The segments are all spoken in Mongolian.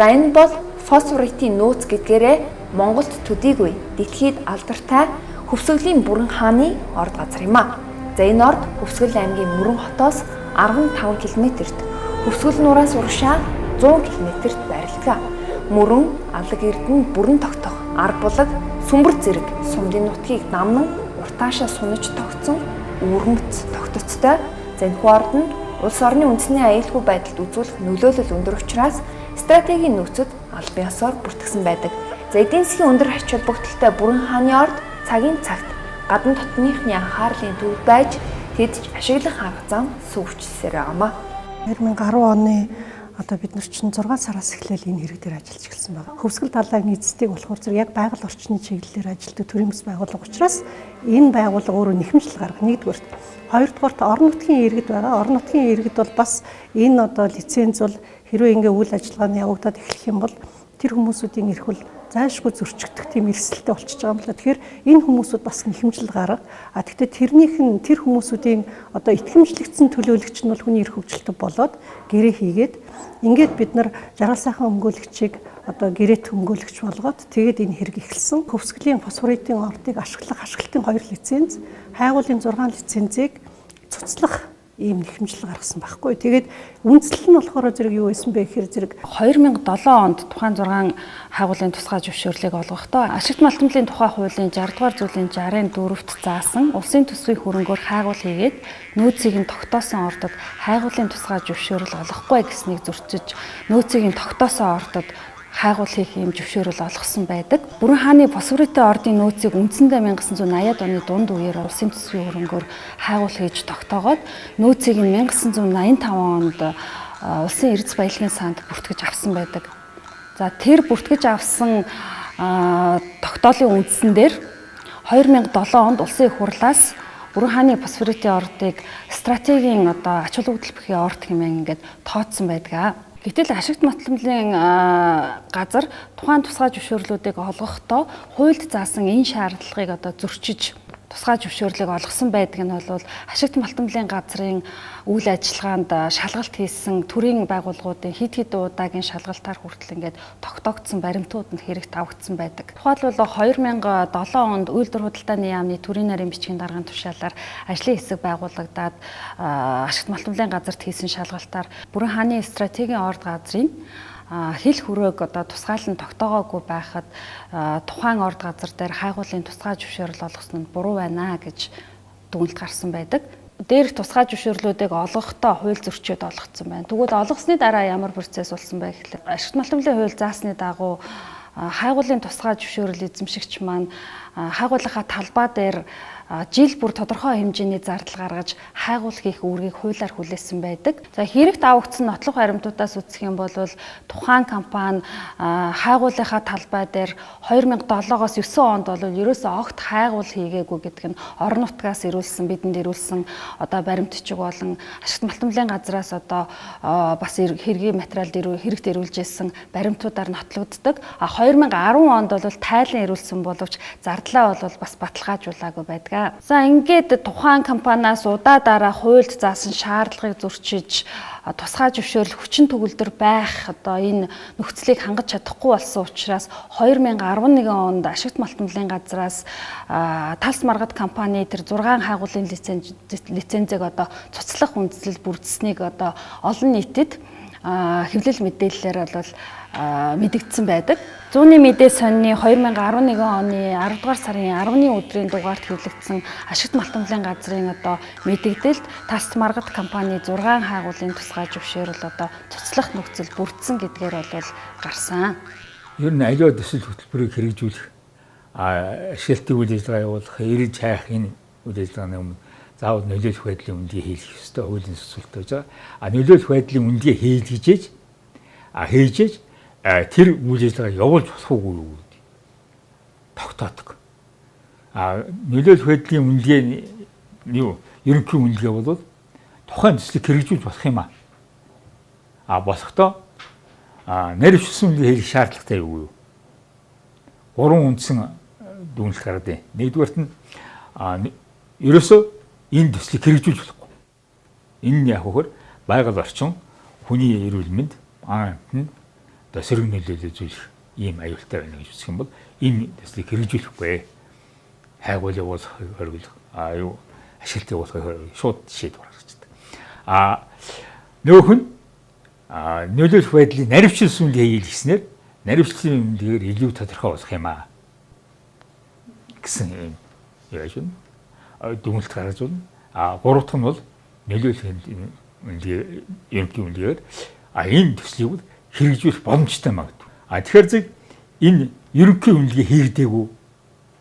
За энэ бол фосфоритын нууц гэдгээрээ Монголд төдийгүй дэлхийд алдартай Хөвсгөлийн Бүрэн хааны орд газар юм а. За энэ орд Хөвсгөл аймгийн Мөрөн хотоос 15 км-т, Хөвсгөл нураас урагшаа 100 км-т байрлалаа. Мөрөн, Алаг Эрдэнэ, Бүрэн тогтох, Арбулаг, Сүмбэр зэрэг сумдын нутгийг намнан уртаашаа сунаж тогтсон өвөрмөц тогтцтой. За энэхүү орд нь улс орны үндэсний аюулгүй байдалд үзүүлэх нөлөөлөл өндөр учраас стратегийн нөөцөд албан ёсоор бүртгэсэн байдаг. За эдийн засгийн өндөр ач холбогдолтой Бүрэн хааны орд цагийн цагт гадна дотныхны анхаарлын төв байж тэд ч ашиглах арга зам сүйвчилсээр байгаамаа. 2010 оны бид нар чинь 6 сараас эхлээл энэ хэрэг дээр ажиллаж эхэлсэн байна. Хөвсгөл далайн эзэстийг болохоор яг байгаль орчны чиглэлээр ажилладаг төрийн бас байгууллага учраас энэ байгууллага өөрөө нэхэмжил гаргах нэгдүгээрт. Хоёрдугаарт орон нутгийн иргэд байгаа. Орон нутгийн иргэд бол бас энэ лиценз бол хэрвээ ингээ үйл ажиллагааны явагдаад эхлэх юм бол тэр хүмүүсүүдийн эрх бол зайлшгүй зөрчигдөх тийм эрсдэлтэй болчихж байгаа юм байна. Тэгэхээр энэ хүмүүсүүд бас нэхэмжил гарга. Гэхдээ тэр хүмүүсүүдийн итгэмжлэгдсэн төлөөлөгч нь бол хүний эрх хөгжилтэй болоод гэрээ хийгээд ингээд бид нар жаргал сайхан өмгөөлөгчийг гэрээт өмгөөлөгч болгоод тэгээд энэ хэрэг эхэлсэн. Хөвсгөлийн фосфоритын ордыг ашиглах ашиглалтын 2 лиценз, хайгуулын 6 лицензийг цуцлах ийм нэхэмжил гаргасан байхгүй. Тэгээд үндслэл нь болохоор юу байсан бэ гэхээр 2007 онд тухайн 6 хайгуулын тусгай зөвшөөрлийг олгохдоо ашигт малтмлын тухай хуулийн 60 дугаар зүйлийн 64-т заасан улсын төсвийн хөрөнгөөр хайгуул хийгээд нөөцийг нь тогтоосон ордод хайгуулын тусгай зөвшөөрөл олохгүй гэснийг зөрчиж нөөцийг нь тогтоосон ордод хайгуул хийх юм зөвшөөрөл олгосон байдаг. Бүрэн хааны фосфоритын ордын нөөцийг үндсэндээ 1980-ад оны дунд үеэр улсын төсвийн хөрөнгөөр хайгуул хийж тогтоогоод нөөцийг нь 1985 онд улсын эрдэс баялагын санд бүртгэж авсан байдаг. За тэр бүртгэж авсан тогтоолын үндсэн дээр 2007 онд улсын их хурлаас Бүрэн хааны фосфоритын ордыг стратегийн ач холбогдол орд хэмээн ингээд тооцсон байдаг. Гэтэл ашигт малтмлын газар тухайн тусгай зөвшөөрлүүдийг олгохдоо хуульд заасан энэ шаардлагыг зөрчиж тусгай зөвшөөрлийг олгосон байдаг нь бол ашигт малтмлын газрын үйл ажиллагаанд шалгалт хийсэн төрийн байгууллагуудын хэд удаагийн шалгалтаар хүртэл ингээд тогтоогдсон баримтууд нь хэрэгт авагдсан байдаг. Тухайлбал 2007 онд үйлдвэр худалдааны яамны төрийн нарийн бичгийн даргын тушаалаар ажлын хэсэг байгуулагдаад ашигт малтмлын газарт хийсэн шалгалтаар Бүрэн хааны стратегийн орд газрын хил хөрөөг тусгаалan тогтоогоогүй байхад тухайн орд газар дээр хайгуулын тусгай зөвшөөрөл олгосон нь буруу байна гэж дүгнэлт гарсан байдаг. Дээрх тусгай зөвшөөрлүүдийг олгохдоо хууль зөрчиөд олгоцсон байна. Тэгвэл олгосны дараа ямар процесс болсон бэ гэхлээр ашигт малтмлын хууль заасны дагуу хайгуулын тусгай зөвшөөрөл эзэмшигч маань хайгуулынхаа талбай дээр жил бүр тодорхой хэмжээний зардал гаргаж хайгуул хийх үүргийг хуулиар хүлээсэн байдаг. За хэрэгт авагдсан нотлох баримтуудаас үзэх юм бол тухайн компани хайгуулынхаа талбай дээр 2007-оос 9 онд бол ерөөсөө огт хайгуул хийгээгүй гэдэг нь орон нутгаас ирүүлсэн бидэнд ирүүлсэн баримтчиг болон ашигт малтмлын газраас бас хэргийн материалд хэрэгт ирүүлж ирсэн баримтуудаар нотлогддог. 2010 онд бол тайлан ирүүлсэн боловч зардлаа бол бас баталгаажуулаагүй байдаг. За ингээд тухайн компаниас удаадараа хуульд заасан шаардлагыг зөрчиж тусгай зөвшөөрөл хүчин төгөлдөр байх энэ нөхцөлийг хангаж чадахгүй болсон учраас 2011 онд ашигт малтмлын газраас талс маргад компани тэр 6 хайгуулын лицензийг цуцлах үндсэл бүрдсэнийг олон нийтэд хэвлэл мэдээллээр бол мэдэгдсэн байдаг. Зүүнний мэдээ сонины 2011 оны 10 дугаар сарын 10-ны өдрийн дугаарт хэвлэгдсэн ашигт малтмлын газрын мэдэгдэлд талс маргад компани 6 хайгуулын тусгай зөвшөөрөл цуцлах нөхцөл бүрдсэн гэдгээр бол гарсан. Ер нь аливаа төсөл хөтөлбөрийг хэрэгжүүлэх ашиглалтын үйл ажиллагаа явуулах, эрж хайх энэ үйл ажиллагааны өмнө заавал нөлөөлөх байдлын үнэлгээ хийх ёстой хуулийн төсөлтэй байж байгаа. Нөлөөлөх байдлын үнэлгээ хийж тэр үйл ажиллагаа явуулж болох уу гэдэг тогтоодог. Нөлөөлөх байдлын үнэлгээ ерөнхий үнэлгээ бол тухайн төслийг хэрэгжүүлж болох юм аа. Болохдоо наривчлсан үнэлгээ хийх шаардлагатай юу? 3 үндсэн дүгнэлт гаргадیں۔ Нэгдүгээрт нь ерөөсөө энэ төслийг хэрэгжүүлж болохгүй. Энэ нь яг хөр байгаль орчин, хүний эрүүл мэнд, одоо сөрөг нөлөөлөл үзүүлэх ийм аюултай байна гэж үзэх юм бол энэ төслийг хэрэгжүүлэхгүй. Хайгуул явуулах хориглох юу ашиглалтыг явуулах шууд шийдвэр гаргачихдаг. Нөгөөх нь нөлөөлөх байдлыг наривчлсан үндийг хийлгэснээр наривчлсан үндээр илүү тодорхой болох юм аа гэсэн юм яаж вэ? Дүгнэлт гаргаж байна. Гурав дахь нь бол нөлөөлөх үндийг ерөнхий үндээр энэ төслийг хэрэгжүүлэх боломжтой магадгүй. Тэгэхээр зөв энэ ерөнхий үнэлгээ хийгдээгүй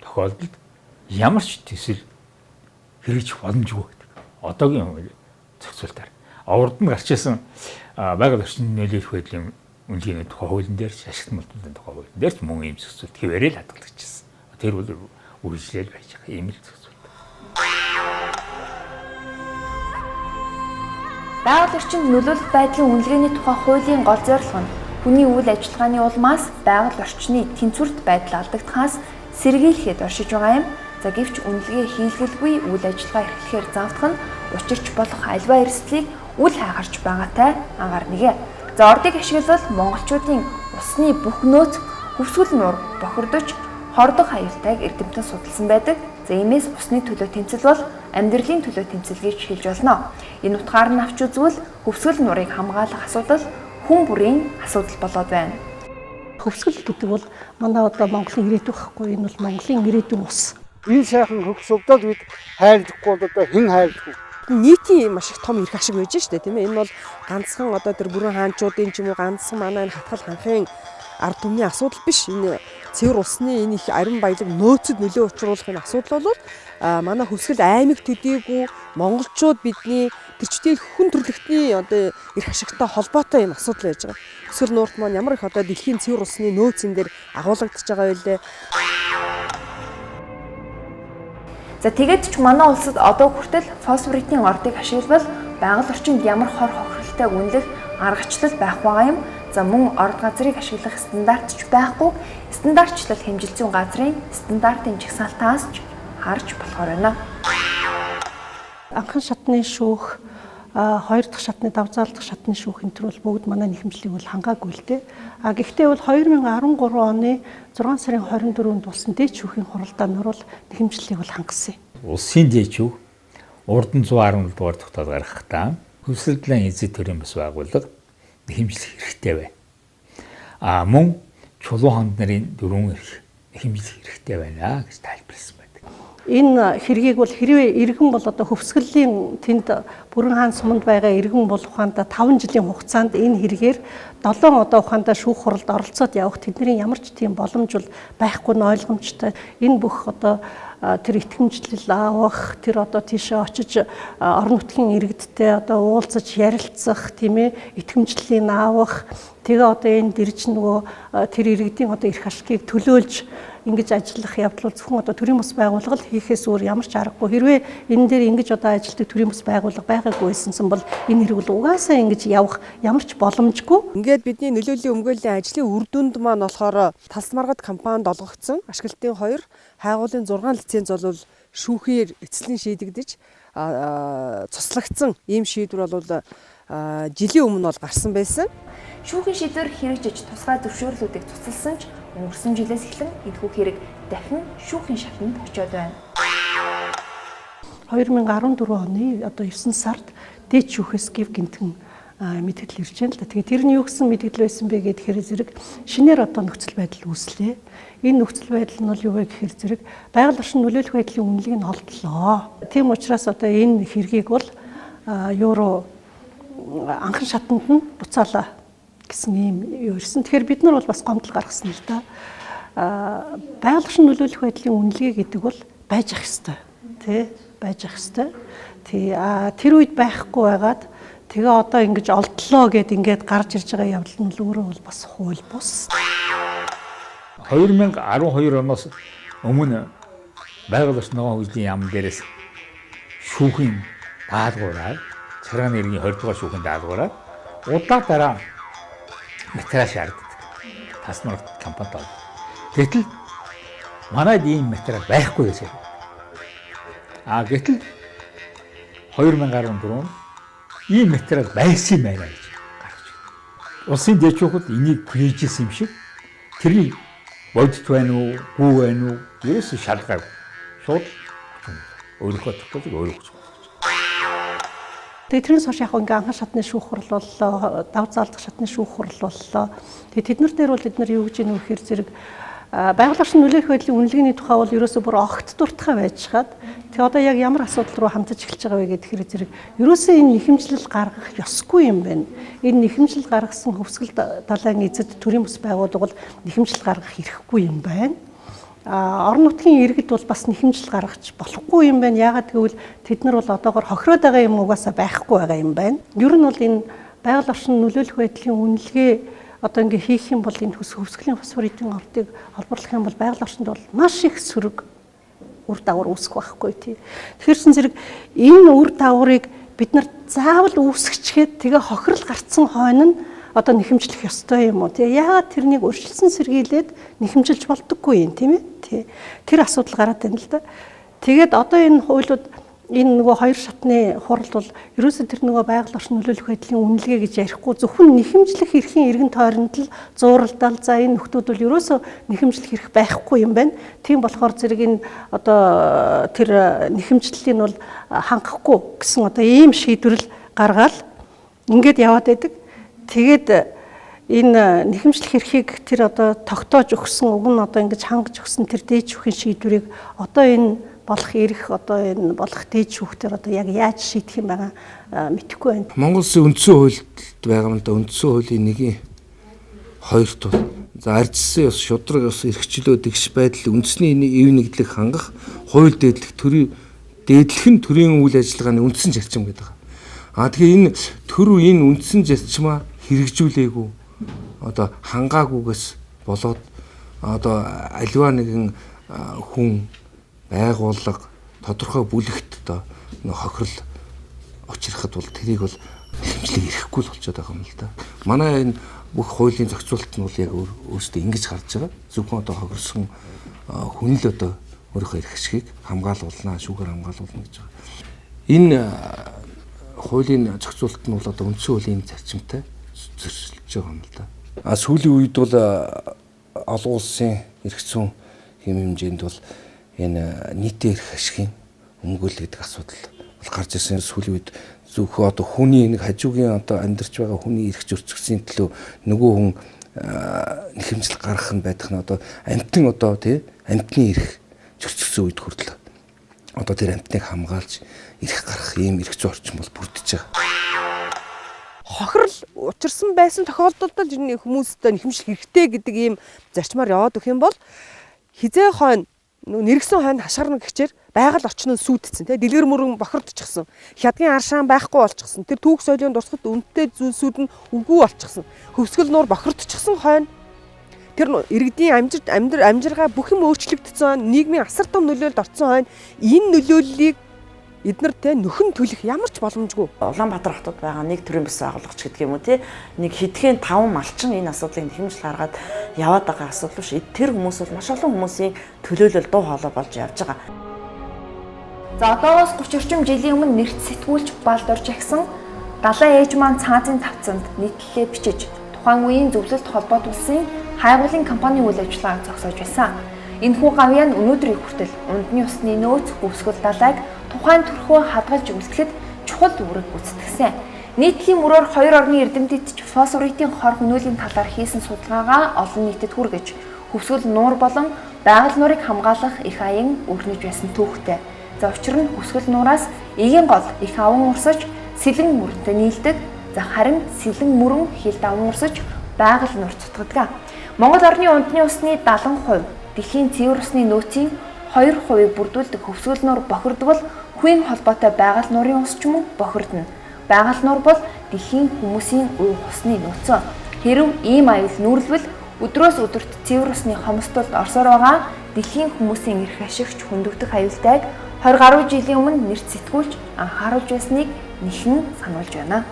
тохиолдолд ямар ч төсөл хэрэгжих боломжгүй гэдэг. Одоогийн зохицуултаар урд нь гарч ирсэн байгаль орчны нөлөөлөх байдлын үнэлгээний тухай хуулийн дээр ашигт мөлтөлийн тухай хуулийн дээр ч мөн ийм зохицуулт хэвээрээ л хадгалагдчихсан. Тэр бол үргэлжлэл байж байгаа ийм л зохицуулт. Байгаль орчинд нөлөөлөх байдлын үнэлгээний тухай хуулийн гол зорилго нь хүний үйл ажиллагааны улмаас байгаль орчны тэнцвэрт байдал алдагдахаас сэргийлэхэд оршиж байгаа юм. За гэвч үнэлгээ хийлгэлгүй үйл ажиллагаа эрхлэхээр заавдах нь учирч болох альва эрсдлийг үл хайхарч байгаатай анхаарнэ. За ордыг ашиглавал монголчуудын усны бүх нөөц хөвсгөл нуур бохирдож хордог аюултайг эрдэмтэн судалсан байдаг. За иймээс усны төлөө тэмцэл бол амьдралын төлөө тэмцэл гэж хэлж болно. Энэ утгаар нь авч үзвэл хөвсгөл нуурыг хамгаалах асуудал хүн бүрийн асуудал болоод байна. Хөвсгөл гэдэг бол манай одоо Монголын ирээдүйн байхгүй, энэ бол Монголын ирээдүйн ус. Энэ сайхан хөвсгөлд бид хайрлахгүй бол одоо хэн хайрлах вэ? Нийтийн маш их том эрх ашиг байж штэ тийм ээ. Энэ бол ганцхан одоо тэр бүрэн хаанчуудын ч юм уу ганцхан манай хатгал ханхын ард түмний асуудал биш. Энэ цэвэр усны энэ их ариун баялаг нөөцөд нөлөө учруулах энэ асуудал бол манай хөвсгөл аймаг төдийгүй монголчууд бидний тэрчдийн хүн төрөлхтний одоо эрх ашигтай холбоотой юм асуудал байж байгаа. Хөвсгөл нуурт маань ямар их одоо дэлхийн цэвэр усны нөөцийн дээр агуулгадж байгаа байлээ. За тэгээд ч манай улсад одоо хүртэл фосфоритын ордыг ашиглавал байгаль орчинд ямар хор хохиролтой үнэлэх аргачлал байх байгаа юм. За мөн орд газрыг ашиглах стандарт ч байхгүй, стандартчлал хэмжилзүүн газрын стандартын жагсаалтаас ч харж болохоор байна. Анхан шатны шүүх, хоёр дахь шатны давзаал дахь шатны шүүх энэ төр бол бүгд манай нэхэмжлийг бол хангаагүй л дээ. Гэхдээ бол 2013 оны 6 сарын 24-нд болсон дээд шүүхийн хуралдаанаар бол нэхэмжлийг бол хангасан юм. Улсын дээд шүүх урд нь 117 дугаар тогтоол гаргахдаа хөвсөлдлэн эзэд төрийн бас байгууллага нэхэмжлэх хэрэгтэй байна. Мөн чулуун ханд нарын дөрвөн эрх нэхэмжлэх хэрэгтэй байна гэж тайлбарласан байдаг. Энэ хэргийг бол хэрвээ иргэн бол одоо хөвсгөлийн тэнд бүрэн хаан суманд байгаа иргэн бол ухаанда 5 жилийн хугацаанд энэ хэрэгээр 7 одоо ухаанда шүүх хуралд оролцоод явах тэдний ямар ч тийм боломж бол байхгүй нь ойлгомжтой. Энэ бүх одоо тэр итгэмжлэл авах, тэр одоо тийшээ очиж орон нутгийн иргэдтэй одоо уулзаж ярилцах, тийм ээ, итгэмжлэлийг авах. Тэгээ одоо энэ дэрж нөгөө тэр иргэдийн одоо эрх ашигыг төлөөлж ингэж ажиллах явдал бол зөвхөн одоо төрийн бас байгууллага хийхээс өөр ямар ч аргагүй. Хэрвээ энэ дээр ингэж одоо ажилтдаг төрийн бас байгууллага байгаагүй байсансан бол энэ хэрэг бол угаасаа ингэж явах ямар ч боломжгүй. Ингээд бидний нөлөөллийн өмгөөллийн ажлын үр дүнд маань болохоор Талсмаргад компанид олгогдсон ашиглалтын 2 хайгуулын 6 лиценз бол шүүхээр эцэслэн шийдэгдэж цуслагдсан ийм шийдвэр бол жилийн өмнө бол гарсан байсан. Шүүхийн шийдвэр хэрэгжиж тусгай зөвшөөрлүүдийг цуцласан ч өнгөрсөн жилээс эхлэн энэхүү хэрэг дахин шүүхийн шатанд очиод байна. 2014 оны одоо 9 сард дээд шүүхээс гів гинтэн мэдээлэл ирж байна л да. Тэгээ тэрний юу гэсэн мэдээлэл байсан бэ гэхээр зэрэг шинээр одоо нөхцөл байдал үүслээ. Энэ нөхцөл байдал нь бол юу вэ гэхээр зэрэг байгаль орчин нөлөөлөх байдлын үнэлгээг нь олдлоо. Тийм учраас одоо энэ хэргийг бол евро анхан шатанд нь буцаалаа гэсэн юм юу ирсэн. Тэгэхээр бид нар бол бас гомдол гаргасан л да. Байгаль орчин нөлөөлөх байдлын үнэлгээ гэдэг бол байж ах ёстой. Тэ байж ах ёстой. Тэр үед байхгүй байгаад тэгээ одоо ингэж олдлоо гэд ингээд гарч ирж байгаа явдал нь өөрөө бол бас хууль бус. 2012 оноос өмнө байгаль орчны хөгжлийн яам дээрээс шүүхийн даалгавраар царгааны иргэний 20 дугаар шүүхийн даалгавраар удаа дараа материал шаарддаг. Талсмаргад компанид бол. Гэтэл манайд ийм материал байхгүй гэсэн. Гэтэл 2014 онд ийм материал байсан юм байна гэж гарч ирсэн. улсын дэжүүхэд энийг хийжсэн юм шиг тэрийг бодит байна уу, гүү байна уу? Ерөөсөө шалгаагүй. Шууд өөрийнхөө тогтоолыг өөрөө хийж байна. Тэгээ тэрнээс хойш яг ингээ анхан шатны шүүх хурал боллоо, давж заалдах шатны шүүх хурал боллоо. Тэгээ тэднэр дээр бол бид нар юу гэж нөх хэр зэрэг байгууллагын нөлөөлөх байдлын үнэлгээний тухай бол ерөөсөө бүр огт дуртахай байж хаад тэгээ одоо яг ямар асуудал руу хамтаж эхэлж байгаа вэ гэдэг хэрэг зэрэг ерөөсөө энэ нэхэмжлэл гаргах ёсгүй юм байна. Энэ нэхэмжлэл гаргасан хөвсгөл далайн эзэд төрийн бас байгууллага бол нэхэмжлэл гаргах эрхгүй юм байна. Орон нутгийн иргэд бол бас нэхэмжлэл гаргаж болохгүй юм байна. Яагаад гэвэл тэд нар бол одоогоор хохироод байгаа юм угаасаа байхгүй байгаа юм байна. Ер нь бол энэ байгаль орчин нөлөөлөх байдлын үнэлгээ одоо ингээ хийх юм бол энэ хөвсгөлийн фосфоридын ордыг холбоорлох юм бол байгаль орчинд бол маш их сөрөг үр дагавар үүсэх байхгүй тий. Тэгэхээр зэрэг энэ үр дагаврыг бид нар заавал үүсгэчгээд тэгээ хохирол гарцсан хойно нь одоо нэхэмжлэх ёстой юм уу тий. Яагаад тэрнийг өршилсөн сэргийлээд нэхэмжилж болдоггүй юм тийм ээ тий. Тэр асуудал гараад байна л да. Тэгээд одоо энэ хуулиуд энэ нөгөө хоёр шатны хурал бол ерөөсөө тэр нөгөө байгаль орчин нөлөөлөх байдлын үнэлгээ гэж ярихгүй зөвхөн нэхэмжлэх эрхийн эргэн тойронд л зууралдал за энэ нөхдүүд бол ерөөсөө нэхэмжлэх эрх байхгүй юм байна. Тийм болохоор зэрэг энэ одоо тэр нэхэмжлэлийг бол хангахгүй гэсэн одоо ийм шийдвэрл гаргаад ингээд яваад байдаг. Тэгээд энэ нэхэмжлэх эрхийг тэр одоо тогтоож өгсөн уг нь одоо ингэж хангаж өгсөн тэр дээд шүүхийн шийдвэрийг одоо энэ болох эрх одоо энэ болох дээд шүүхтэр одоо яг яаж шийдэх юм байгаа мэдэхгүй байна. Монгол Улсын үндсэн хуульд байгаа юм да үндсэн хуулийн 1-2-т бол за арчсан ёс шудраг ёс эрхчлөө тэгш байдал үндэсний эв нэгдлэг хангах хууль дээдлэх дээдлэх нь төрийн үйл ажиллагааны үндсэн зарчим гэдэг. Тэгэхээр энэ төр энэ үндсэн зарчмаа хэрэгжүүлээгүй одоо хангаагүйгээс болоод одоо аливаа нэгэн хүн байгууллага тодорхой бүлэгт одоо хохирол учрахад бол тэрийг бол хэмжлэг ирэхгүй л болчиход байгаа юм л да. Манай энэ бүх хуулийн зохицуулалт нь бол яг өөрөөсөө ингэж гарч байгаа. Зөвхөн одоо хохирсон хүн л одоо өөрийнхөө эрх ашгийг хамгаалуулна, шүүгээр хамгаалуулна гэж байгаа. Энэ хуулийн зохицуулалт нь бол одоо үндсэн хуулийн зарчимтай зөрчилж байгаа юм л да. Сүүлийн үед бол олон улсын эрх зүйн хэм хэмжээнд бол энэ нийтийн эрх ашигын өмгөөл гэдэг асуудал бол гарч ирсэн. Сүүлийн үед зөвхөн одоо хүний нэг хажуугийн одоо амьдарч байгаа хүний эрх зөрчигдсөний төлөө нөгөө хүн нэхэмжил гаргах нь байх нь одоо амьтан одоо тий амьтны эрх зөрчигдсөн үед хүртэл одоо тэр амьтныг хамгаалж эрх гаргах ийм эрх зүйн орчин бол бүрдэж байгаа. Хохирол учирсан байсан тохиолдолд хүмүүстээ нэхэмжлэх хэрэгтэй гэдэг ийм зарчмаар яваад өгөх юм бол хизээ хойно нэргсэн хойно хашгирна гэхчээр байгаль орчин нь сүйдсэн тий дэлгэр мөрөн бохирдчихсан хядгийн аршаан байхгүй болчихсон тэр түүх соёлын дурсгалт үнэтэй зүйлсүүд нь үгүй болчихсон хөвсгөл нуур бохирдчихсан хойно тэр иргэдийн амжиргаа бүх юм өөрчлөгдсөн нийгмийн асар том нөлөөлөлд орсон хойно энэ нөлөөллийг эднэр те нөхөн төлөх ямар ч боломжгүй. Улаанбаатар хотод байгаа нэг төрлийн бас байгууллагч гэдэг юм уу те нэг хэдхэн 5 малчин энэ асуудлыг нэхэмжил гаргаад яваад байгаа асуудал биш. Тэр хүмүүс бол маш олон хүмүүсийн төлөөлөл дуу хоолой болж явж байгаа. За одоогоос 30 орчим жилийн өмнө нэрт сэтгүүлч Балдорж агсан далайн ээж маань цаазын тавцанд нийтлэлээ бичиж тухайн үеийн зөвлөлт холбоот улсын хайгуулын компани үйл ажиллагааг зогсоож байсан. Энэхүү гавьяа нь өнөөдрийн хүртэл ундны усны нөөц хөвсгөл далайг тухайн төрхөө хадгалж үлдэхэд чухал үүрэг гүйцэтгсэн. Нийтлийн мөрөөр хоёр орны эрдэмтэд фосфоритын хор хөнөөлийн талаар хийсэн судалгаагаа олон нийтэд хүргэж хөвсгөл нуур болон байгаль нуурыг хамгаалах их аян өрнөж байсан түүхтэй. За учир нь хөвсгөл нуураас эгийн гол их аван урсаж сэлэн мөрөнтэй нийлдэг. За харин сэлэн мөрөн хил даван урсаж байгаль нуур цутгадаг. Монгол орны ундны усны 70%, дэлхийн цэвэр усны нөөцийн 2% бүрдүүлдэг хөвсгөл нуур бохирдвол хувийн холбоотой байгаль нуурын ус ч мөн бохирдно. Байгаль нуур бол дэлхийн хүмүүсийн уух усны нөөцөө. Хэрв ийм аюул нүүрлвэл өдрөөс өдөрт цэвэр усны хомсдолд орсоор байгаа дэлхийн хүмүүсийн эрх ашигч хөндөгдөх аюултайг 20 гаруй жилийн өмнө нэрт сэтгүүлч анхааруулж байсныг нэхэн сануулж байна.